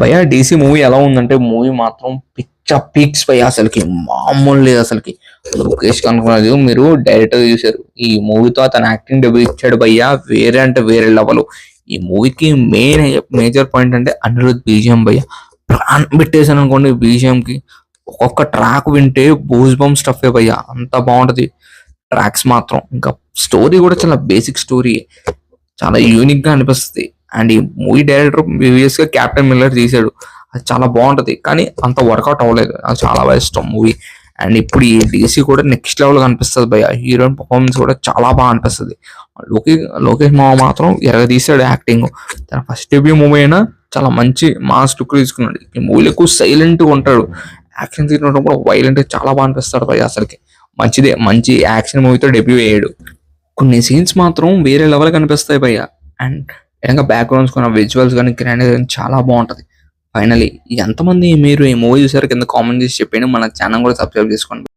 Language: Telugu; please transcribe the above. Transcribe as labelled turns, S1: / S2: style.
S1: భయ్యా డీసీ మూవీ ఎలా ఉందంటే మూవీ మాత్రం పిచ్చ పీక్స్ భయ్యా అసలుకి మామూలు లేదు అసలుకి. లోకేష్ కనుక్కున్నది మీరు డైరెక్టర్ చూసారు, ఈ మూవీతో అతను యాక్టింగ్ డెబ్యూ ఇచ్చాడు భయ్యా, వేరే అంటే వేరే లెవెల్. ఈ మూవీకి మేజర్ పాయింట్ అంటే అనిరుద్ బీజిఎం భయ్యా, ప్రాణం పెట్టేసాను అనుకోండి బీజిఎం కి. ఒక్కొక్క ట్రాక్ వింటే బూస్ బమ్ స్టఫ్ భయ్యా, అంత బాగుంటది ట్రాక్స్ మాత్రం. ఇంకా స్టోరీ కూడా చాలా బేసిక్ స్టోరీ, చాలా యూనిక్ గా అనిపిస్తుంది. అండ్ ఈ మూవీ డైరెక్టర్ ప్రీవియస్ గా క్యాప్టెన్ మిల్లర్ తీసాడు, అది చాలా బాగుంటది కానీ అంత వర్కౌట్ అవ్వలేదు, అది చాలా బాగా ఇష్టం మూవీ. అండ్ ఇప్పుడు ఈ డీసీ కూడా నెక్స్ట్ లెవెల్ కనిపిస్తుంది భయ్య, హీరోయిన్ పర్ఫార్మెన్స్ కూడా చాలా బాగా అనిపిస్తుంది. లోకేష్ మామ మాత్రం ఎరగ తీసాడు యాక్టింగ్. తన ఫస్ట్ డెబ్యూ మూవీ అయినా చాలా మంచి మాస్ లుక్ తీసుకున్నాడు. ఈ మూవీలో ఎక్కువ సైలెంట్ గా ఉంటాడు, యాక్షన్ తీసుకున్నప్పుడు కూడా వైలెంట్ చాలా బాగా అనిపిస్తాడు భయ్య అసలుకి. మంచి యాక్షన్ మూవీతో డెబ్యూ అయ్యాడు. కొన్ని సీన్స్ మాత్రం వేరే లెవెల్ కనిపిస్తాయి భయ్య. అండ్ ఇంకా బ్యాక్గ్రౌండ్స్ కానీ విజువల్స్ కానీ గ్రాండ్ చాలా బాగుంటది. ఫైనలీ ఎంతమంది మీరు ఈ మూవీ చూసారు కింద కామెంట్ చేసి చెప్పండి. మన ఛానల్ కూడా సబ్స్క్రైబ్ చేసుకోండి.